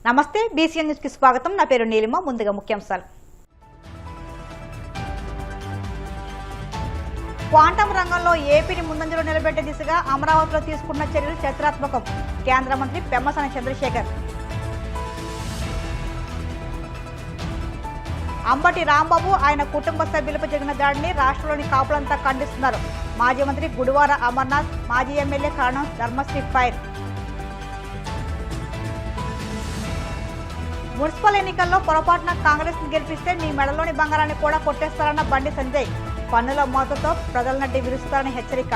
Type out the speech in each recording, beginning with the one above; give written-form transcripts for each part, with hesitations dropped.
నమస్తే BCN news కి స్వాగతం. నా పేరు నీలిమ. ముందుగా ముఖ్యాంశాలు. క్వాంటం రంగంలో ఏపీని ముందంజలో నిలబెట్టే దిశగా అమరావతిలో తీసుకున్న చర్యలు చరిత్రాత్మకం. కేంద్ర మంత్రి పెమ్మసాని చంద్రశేఖర్. అంబటి రాంబాబు ఆయన కుటుంబ సభ్యులపై జరిగిన దాడిని రాష్ట్రంలోని కాపులంతా ఖండిస్తున్నారు. మాజీ మంత్రి గుడివార అమర్నాథ్, మాజీ ఎమ్మెల్యే కారణం ధర్మశ్రీ ఫైర్. మున్సిపల్ ఎన్నికల్లో పొరపాటున కాంగ్రెస్ ని గెలిపిస్తే మీ మెడలోని బంగారాన్ని కూడా కొట్టేస్తారన్న బండి సంజయ్. పన్నుల మోతతో ప్రజల నడ్డి విరుస్తారని హెచ్చరిక.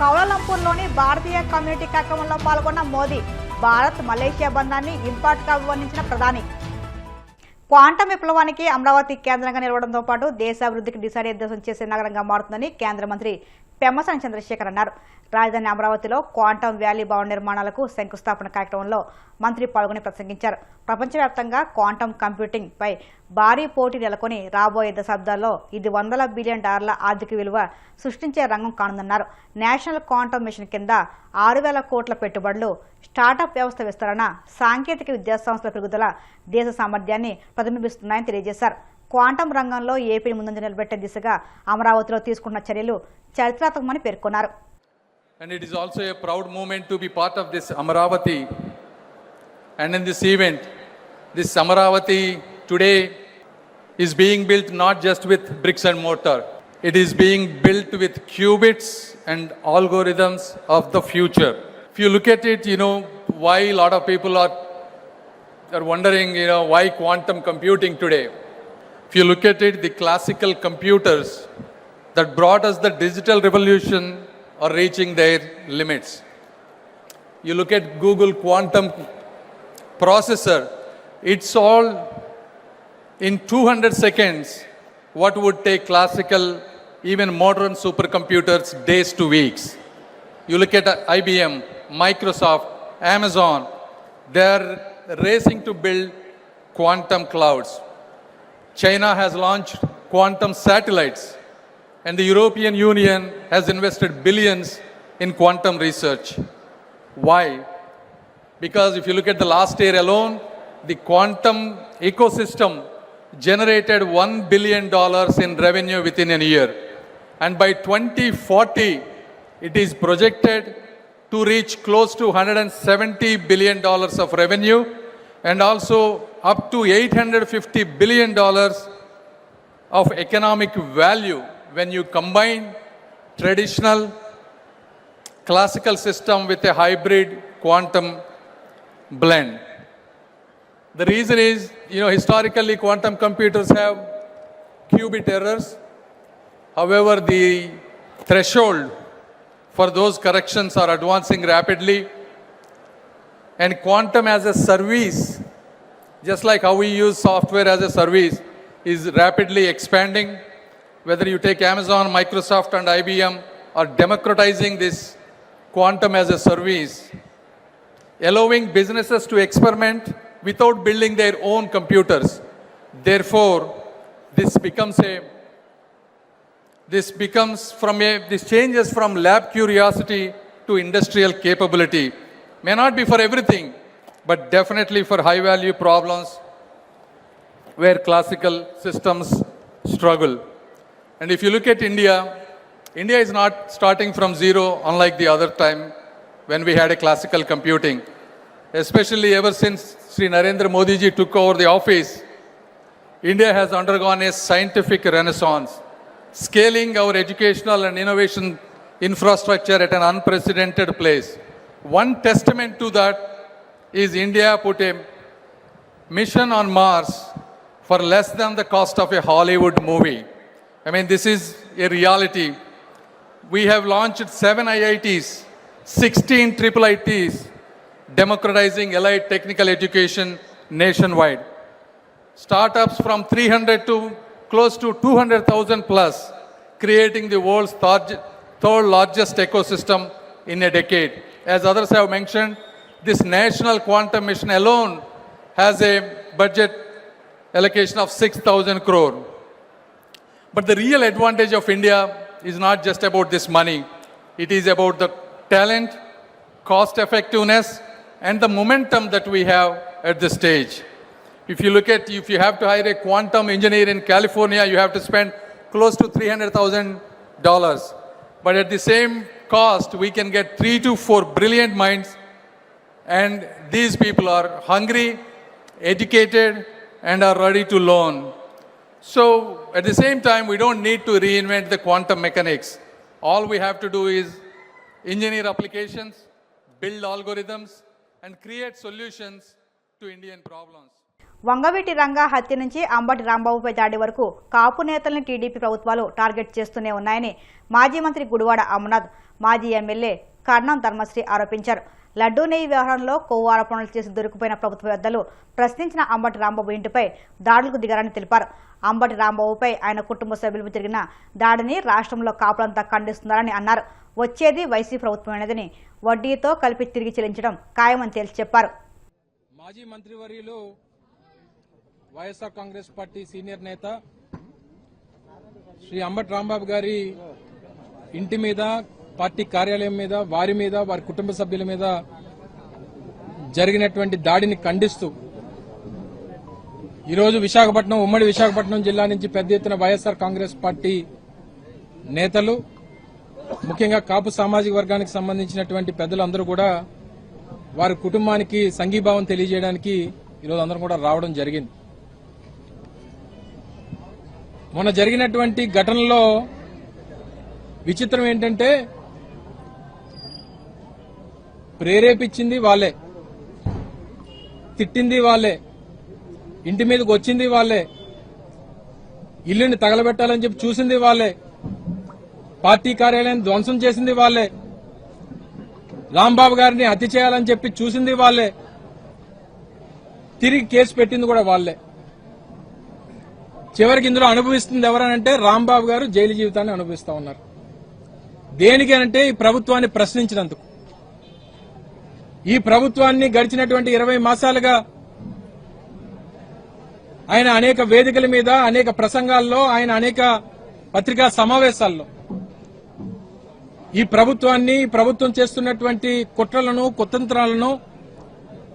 కౌలాలంపూర్లోని భారతీయ కమ్యూనిటీ కార్యక్రమంలో పాల్గొన్న మోదీ. భారత్ మలేషియా బంధాన్ని ఇంపార్ట్గా అభివర్ణించిన ప్రధాని. క్వాంటం విప్లవానికి అమరావతి కేంద్రంగా నిలవడంతో పాటు దేశాభివృద్ధికి దిశానిర్దేశం చేసే నగరంగా మారుతుందని కేంద్ర మంత్రి పెమ్మసాని చంద్రశేఖర్ అన్నారు. రాజధాని అమరావతిలో క్వాంటం వ్యాలీ భవన నిర్మాణాలకు శంకుస్థాపన కార్యక్రమంలో మంత్రి పాల్గొని ప్రసంగించారు. ప్రపంచవ్యాప్తంగా క్వాంటం కంప్యూటింగ్ పై భారీ పోటీ నెలకొని రాబోయే దశాబ్దాల్లో ఇది $100 బిలియన్ ఆర్థిక విలువ సృష్టించే రంగం కానుందన్నారు. నేషనల్ క్వాంటం మిషన్ కింద 6,000 కోట్ల పెట్టుబడులు, స్టార్టప్ వ్యవస్థ విస్తరణ, సాంకేతిక విద్యాసంస్థల పెరుగుదల దేశ సామర్థ్యాన్ని ప్రతిబింబిస్తున్నాయని తెలియజేశారు. క్వాంటం రంగంలో ఏపీని ముందంజ నిలబెట్టే దిశగా అమరావతిలో తీసుకున్న చర్యలు చరిత్రాత్మకమని పేర్కొన్నారు. And it is also a proud moment to be part of this Amaravati. And in this event, this Amaravati today is being built not just with bricks and mortar. It is being built with qubits and algorithms of the future. If you look at it, why a lot of people are wondering, why quantum computing today. If you look at it, the classical computers that brought us the digital revolution are reaching their limits. You look at Google quantum processor, it's all in 200 seconds what would take classical, even modern supercomputers days to weeks. You look at IBM, Microsoft, Amazon, they are racing to build quantum clouds. China has launched quantum satellites. And the European Union has invested billions in quantum research. Why? Because if you look at the last year alone, the quantum ecosystem generated $1 billion in revenue within a year. And by 2040, it is projected to reach close to $170 billion of revenue and also up to $850 billion of economic value when you combine traditional classical system with a hybrid quantum blend. The reason is, historically quantum computers have qubit errors. However, the threshold for those corrections are advancing rapidly. And quantum as a service, just like how we use software as a service, is rapidly expanding. Whether you take Amazon, Microsoft and IBM are democratizing this quantum as a service, allowing businesses to experiment without building their own computers. Therefore, this changes from lab curiosity to industrial capability. May not be for everything, but definitely for high value problems where classical systems struggle. And if you look at India is not starting from zero unlike the other time when we had a classical computing. Especially ever since Sri Narendra Modi ji took over the office, India has undergone a scientific renaissance, scaling our educational and innovation infrastructure at an unprecedented place. One testament to that is India put a mission on Mars for less than the cost of a Hollywood movie. This is a reality. We have launched 7 IITs, 16 IIITs, democratizing allied technical education nationwide. Startups from 300 to close to 200,000 plus, creating the world's third largest ecosystem in a decade. As others have mentioned, this national quantum mission alone has a budget allocation of 6,000 crore. But the real advantage of India is not just about this money. It is about the talent, cost effectiveness, and the momentum that we have at this stage. If you look at, if you have to hire a quantum engineer in California, you have to spend close to $300,000. But at the same cost, we can get 3 to 4 brilliant minds, and these people are hungry, educated, and are ready to learn. So at the same time, we don't need to reinvent the quantum mechanics. All we have to do is engineer applications, build algorithms, and create solutions to Indian problems. Vangaveeti Ranga హత్య నుంచి అంబటి రాంబాబుపై దాడి వరకు కాపు నేతల్ని TDP ప్రభుత్వాలు target చేస్తూనే ఉన్నాయని మాజీ మంత్రి గుడివాడ అమర్నాథ్, మాజీ ఎమ్మెల్యే కర్ణం ధర్మశ్రీ ఆరోపించారు. లడ్డూ నెయ్యి వ్యవహారంలో కొవ్వు ఆరోపణలు చేసి దొరికిపోయిన ప్రభుత్వ పెద్దలు ప్రశ్నించిన అంబటి రాంబాబు ఇంటిపై దాడులకు దిగారని తెలిపారు. అంబటి రాంబాబుపై ఆయన కుటుంబ సభ్యులు జరిగిన దాడిని రాష్ట్రంలో కాపులంతా ఖండిస్తున్నారని అన్నారు. వచ్చేది వైసీపీ ప్రభుత్వమైనదని, వడ్డీతో కలిపి తిరిగి చెల్లించడం ఖాయమని తేల్చి చెప్పారు. మాజీ మంత్రివర్యులు వైఎస్ఆర్ కాంగ్రెస్ పార్టీ సీనియర్ నేత శ్రీ అంబటి రాంబాబు గారి ఇంటి మీద, పార్టీ కార్యాలయం మీద, వారి మీద, వారి కుటుంబ సభ్యుల మీద జరిగినటువంటి దాడిని ఖండిస్తూ ఈరోజు విశాఖపట్నం, ఉమ్మడి విశాఖపట్నం జిల్లా నుంచి పెద్ద ఎత్తున వైఎస్ఆర్ కాంగ్రెస్ పార్టీ నేతలు, ముఖ్యంగా కాపు సామాజిక వర్గానికి సంబంధించినటువంటి పెద్దలందరూ కూడా వారి కుటుంబానికి సంఘీభావం తెలియజేయడానికి ఈరోజు అందరం కూడా రావడం జరిగింది. మొన్న జరిగినటువంటి ఘటనలో విచిత్రం ఏంటంటే ప్రేరేపించింది వాళ్ళే, తిట్టింది వాళ్ళే, ఇంటి మీదకి వచ్చింది వాళ్ళే, ఇల్లుని తగలబెట్టాలని చెప్పి చూసింది వాళ్ళే, పార్టీ కార్యాలయాన్ని ధ్వంసం చేసింది వాళ్ళే, రాంబాబు గారిని హత్య చేయాలని చెప్పి చూసింది వాళ్ళే, తిరిగి కేసు పెట్టింది కూడా వాళ్ళే. చివరికి ఇందులో అనుభవిస్తుంది ఎవరనంటే రాంబాబు గారు జైలు జీవితాన్ని అనుభవిస్తా ఉన్నారు. దేనికనంటే ఈ ప్రభుత్వాన్ని ప్రశ్నించినందుకు. ఈ ప్రభుత్వాన్ని గడిచినటువంటి 20 మాసాలుగా ఆయన అనేక వేదికల మీద, అనేక ప్రసంగాల్లో, ఆయన అనేక పత్రికా సమావేశాల్లో ఈ ప్రభుత్వాన్ని, ప్రభుత్వం చేస్తున్నటువంటి కుట్రలను, కుతంత్రాలను,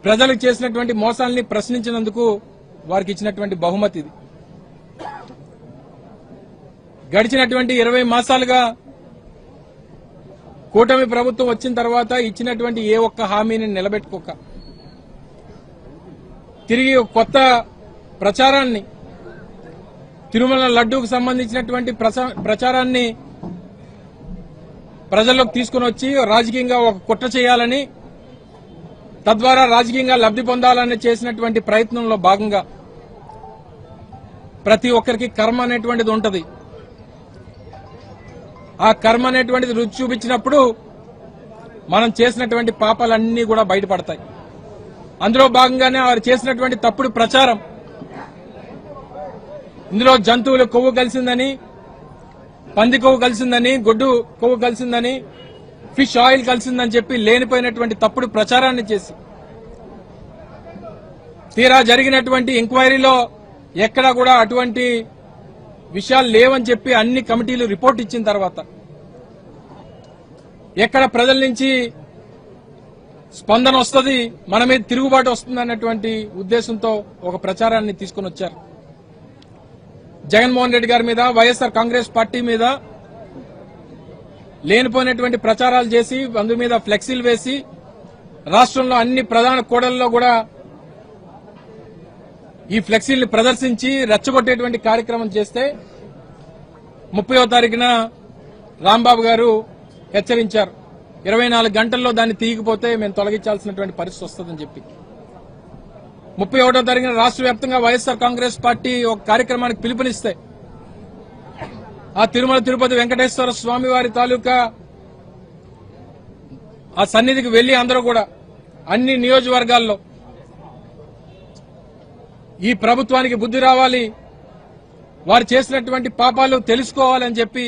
ప్రజలకు చేసినటువంటి మోసాలని ప్రశ్నించినందుకు వారికి ఇచ్చినటువంటి బహుమతి ఇది. గడిచినటువంటి 20 మాసాలుగా కూటమి ప్రభుత్వం వచ్చిన తర్వాత ఇచ్చినటువంటి ఏ ఒక్క హామీని నిలబెట్టుకోక తిరిగి కొత్త ప్రచారాన్ని, తిరుమల లడ్డూకు సంబంధించినటువంటి ప్రచారాన్ని ప్రజల్లోకి తీసుకుని వచ్చి రాజకీయంగా ఒక కుట్ర చేయాలని, తద్వారా రాజకీయంగా లబ్ధి పొందాలని చేసినటువంటి ప్రయత్నంలో భాగంగా ప్రతి ఒక్కరికి కర్మ అనేటువంటిది ఉంటది. ఆ కర్మ అనేటువంటిది రుచి చూపించినప్పుడు మనం చేసినటువంటి పాపాలన్నీ కూడా బయటపడతాయి. అందులో భాగంగానే వారు చేసినటువంటి తప్పుడు ప్రచారం, ఇందులో జంతువుల కొవ్వు కలిసిందని, పంది కొవ్వు కలిసిందని, గొడ్డు కొవ్వు కలిసిందని, ఫిష్ ఆయిల్ కలిసిందని చెప్పి లేనిపోయినటువంటి తప్పుడు ప్రచారాన్ని చేసి తీరా జరిగినటువంటి ఎంక్వైరీలో ఎక్కడా కూడా అటువంటి విషయాలు లేవని చెప్పి అన్ని కమిటీలు రిపోర్ట్ ఇచ్చిన తర్వాత ఎక్కడ ప్రజల నుంచి స్పందన వస్తుంది, మన మీద తిరుగుబాటు వస్తుంది అన్నటువంటి ఉద్దేశంతో ఒక ప్రచారాన్ని తీసుకుని వచ్చారు. జగన్మోహన్ రెడ్డి గారి మీద, వైఎస్ఆర్ కాంగ్రెస్ పార్టీ మీద లేనిపోయినటువంటి ప్రచారాలు చేసి, అందు మీద ఫ్లెక్సీలు వేసి, రాష్ట్రంలో అన్ని ప్రధాన కూడళ్లలో కూడా ఈ ఫ్లెక్సీల్ని ప్రదర్శించి రెచ్చగొట్టేటువంటి కార్యక్రమం చేస్తే 30వ తారీఖున రాంబాబు గారు హెచ్చరించారు, 24 గంటల్లో దాన్ని తీయకపోతే మేము తొలగించాల్సినటువంటి పరిస్థితి వస్తుందని చెప్పి. 31వ తారీఖున రాష్ట్ర వ్యాప్తంగా వైఎస్ఆర్ కాంగ్రెస్ పార్టీ ఒక కార్యక్రమానికి పిలుపునిస్తే ఆ తిరుమల తిరుపతి వెంకటేశ్వర స్వామి వారి తాలూకా ఆ సన్నిధికి వెళ్లి అందరూ కూడా అన్ని నియోజకవర్గాల్లో ఈ ప్రభుత్వానికి బుద్ధి రావాలి, వారు చేసినటువంటి పాపాలు తెలుసుకోవాలని చెప్పి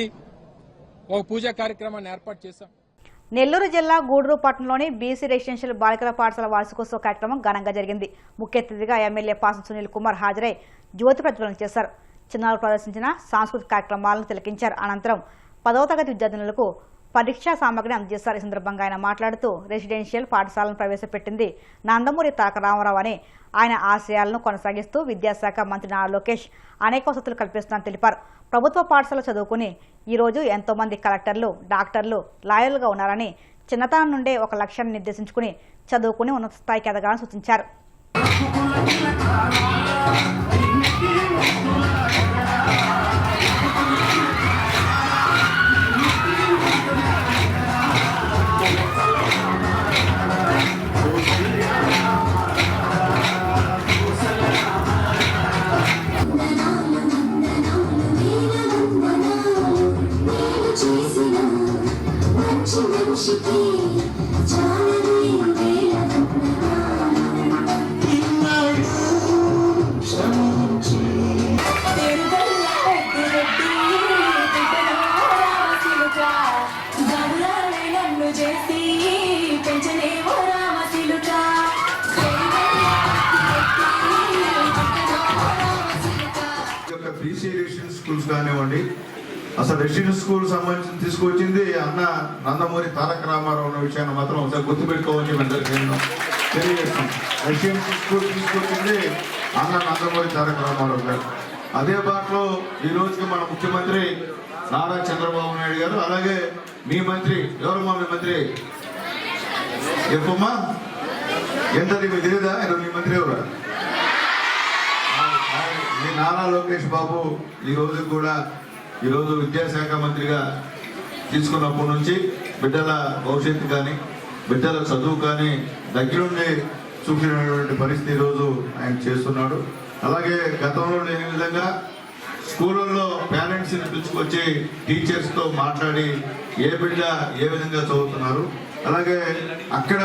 ఒక పూజా కార్యక్రమాన్ని ఏర్పాటు చేశాం. నెల్లూరు జిల్లా గూడూరు పట్టణంలోని బీసీ రెసిడెన్షియల్ బాలికల పాఠశాల వార్షికోత్సవ కార్యక్రమం ఘనంగా జరిగింది. ముఖ్య అతిథిగా ఎమ్మెల్యే పాసం సునీల్ కుమార్ హాజరై జ్యోతి ప్రజ్వలన చేశారు. చిన్నారులు ప్రదర్శించిన సాంస్కృతిక కార్యక్రమాలను తిలకించారు. అనంతరం 10వ తరగతి విద్యార్థినులకు పరీక్షా సామగ్రిని అందజేశారు. ఈ సందర్భంగా ఆయన మాట్లాడుతూ రెసిడెన్షియల్ పాఠశాలను ప్రవేశపెట్టింది నందమూరి తారక రామారావు అని, ఆయన ఆశయాలను కొనసాగిస్తూ విద్యాశాఖ మంత్రి నారా లోకేష్ అనేక వసతులు కల్పిస్తున్నారని తెలిపారు. ప్రభుత్వ పాఠశాల చదువుకుని ఈరోజు ఎంతో మంది కలెక్టర్లు, డాక్టర్లు, లాయర్లుగా ఉన్నారని, చిన్నతనం నుండే ఒక లక్ష్యాన్ని నిర్దేశించుకుని చదువుకుని ఉన్నత స్థాయికి ఎదగాలని సూచించారు. స్కూల్స్ కానివ్వండి, అసలు రెసిడెన్షియల్ స్కూల్ సంబంధించి తీసుకొచ్చింది అన్న నందమూరి తారక రామారావు అన్న విషయాన్ని మాత్రం ఒకసారి గుర్తుపెట్టుకోవచ్చు. నేను తెలియజేస్తాను, రెసిడెన్షియల్ స్కూల్ తీసుకొచ్చింది అన్న నందమూరి తారక రామారావు గారు. అదే బాటలో ఈ రోజుకి మన ముఖ్యమంత్రి నారా చంద్రబాబు నాయుడు గారు, అలాగే మీ మంత్రి ఎవరమ్మా, మీ మంత్రి చెప్పమ్మా, ఎంతది మీకు తెలియదా? మీ మంత్రి ఎవరు? మీ నారా లోకేష్ బాబు ఈరోజు విద్యాశాఖ మంత్రిగా తీసుకున్నప్పటి నుంచి బిడ్డల భవిష్యత్తు కానీ, బిడ్డల చదువు కానీ దగ్గరుండి చూసినటువంటి పరిస్థితి ఈరోజు ఆయన చేస్తున్నాడు. అలాగే గతంలో లేని విధంగా స్కూళ్ళల్లో పేరెంట్స్ని పిలుచుకొచ్చి టీచర్స్తో మాట్లాడి ఏ బిడ్డ ఏ విధంగా చదువుతున్నారు, అలాగే అక్కడ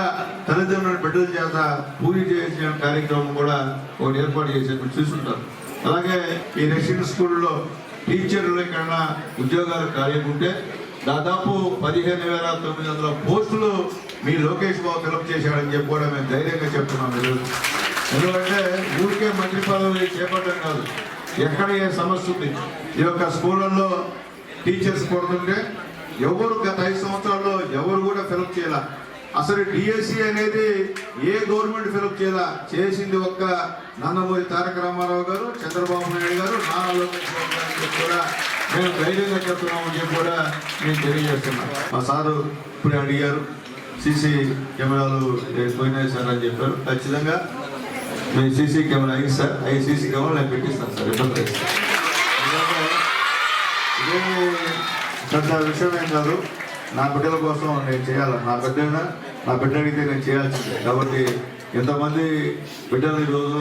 తల్లిదండ్రుల బిడ్డల చేత పూజ చేసిన కార్యక్రమం కూడా ఒకటి ఏర్పాటు చేసేప్పుడు చూస్తుంటారు. అలాగే ఈ రెసిడెన్షియల్ స్కూల్లో టీచర్లు ఎక్కడైనా ఉద్యోగాలు ఖాళీ ఉంటే దాదాపు 15,900 పోస్టులు మీ లోకేష్ బాబు ఫిలప్ చేశాడని చెప్పి కూడా మేము ధైర్యంగా చెప్తున్నాం ఈరోజు. ఎందుకంటే ఊరికే మంత్రి పదవి చేపట్టడం కాదు, ఎక్కడ ఏ సమస్య ఉంది. ఈ యొక్క స్కూళ్ళల్లో టీచర్స్ కొడుతుంటే ఎవరు గత 5 సంవత్సరాల్లో ఎవరు కూడా ఫిలప్ చేయాల. అసలు డిఎస్సి అనేది ఏ గవర్నమెంట్ ఫిలప్ చేసింది ఒక్క నందమూరి తారక రామారావు గారు, చంద్రబాబు నాయుడు గారు, నారా లోకేష్ బాబు గారు కూడా మేము ధైర్యంగా చెప్తున్నామని చెప్పి కూడా మేము తెలియజేస్తున్నాం. మా సారు ఇప్పుడే అడిగారు, సీసీ కెమెరాలు పోయినాయి సార్ అని చెప్పారు. ఖచ్చితంగా మేము సీసీ కెమెరా అయింది సార్, 5 సీసీ కెమెరాలు నేను పెట్టిస్తాను సార్, ఇబ్బంది లేదు. ఇదే పెద్ద విషయం ఏం కాదు, నా బిడ్డల కోసం నేను చేయాలి. నా బిడ్డ అడిగితే నేను చేయాల్సిందే. కాబట్టి ఎంతమంది బిడ్డలు ఈరోజు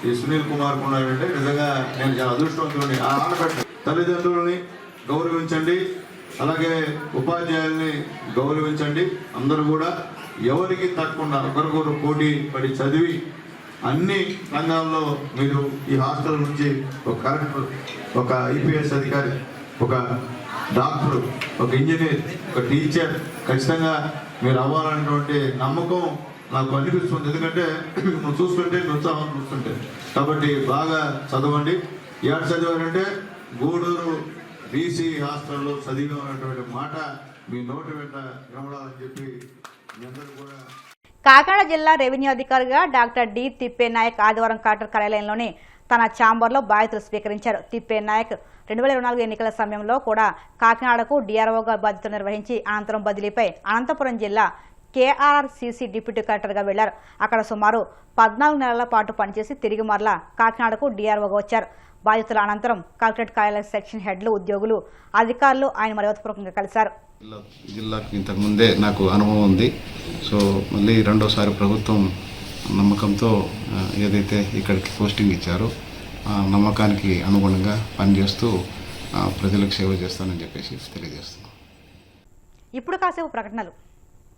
ఈ సునీల్ కుమార్ ఉన్నాడంటే నిజంగా నేను చాలా అదృష్టవంతుని. ఆ ఆడబిడ్డ తల్లిదండ్రులని గౌరవించండి, అలాగే ఉపాధ్యాయుల్ని గౌరవించండి. అందరూ కూడా ఎవరికి తక్కువ ఒకరికొకరు పోటీ పడి చదివి అన్ని రంగాల్లో మీరు ఈ హాస్టల్ నుంచి ఒక కలెక్టర్, ఒక ఐపీఎస్ అధికారి, ఒక డాక్టర్, ఒక ఇంజనీర్, ఒక టీచర్ ఖచ్చితంగా మీరు అవ్వాలనేటువంటి నమ్మకం నాకు అనిపిస్తుంది. ఎందుకంటే నువ్వు చూస్తుంటే ఉత్సాహం చూస్తుంటే. కాబట్టి బాగా చదవండి. ఏడు చదివారంటే గూడూరు బీసీ హాస్టల్లో చదివామనేటువంటి మాట మీ నోటి వెంట వినబడాలని చెప్పి మీ అందరూ కూడా. కాకినాడ జిల్లా రెవెన్యూ అధికారిగా డాక్టర్ డి తిప్పేనాయక్ ఆదివారం కలెక్టర్ కార్యాలయంలోని తన ఛాంబర్లో బాధ్యతలు స్వీకరించారు. తిప్పేనాయక్ 2024 ఎన్నికల సమయంలో కూడా కాకినాడకు డిఆర్ఓగా బాధ్యతలు నిర్వహించి అనంతరం బదిలీపై అనంతపురం జిల్లా కేఆర్ఆర్సీసీ డిప్యూటీ కలెక్టర్గా వెళ్లారు. అక్కడ సుమారు 14 నెలల పాటు పనిచేసి తిరిగి మరలా కాకినాడకు డిఆర్ఓగా వచ్చారు. బాధ్యతల అనంతరం కలెక్టరేట్ కార్యాలయ సెక్షన్ హెడ్లు, ఉద్యోగులు, అధికారులు ఆయన మర్యాదపూర్వకంగా కలిశారు. జిల్లాకు ఇంతకుముందే నాకు అనుభవం ఉంది. సో మళ్ళీ రెండోసారి ప్రభుత్వం నమ్మకంతో ఏదైతే ఇక్కడికి పోస్టింగ్ ఇచ్చారో ఆ నమ్మకానికి అనుగుణంగా పనిచేస్తూ ప్రజలకు సేవ చేస్తానని చెప్పేసి తెలియజేస్తున్నాను. ఇప్పుడు కాసేపు ప్రకటనలు.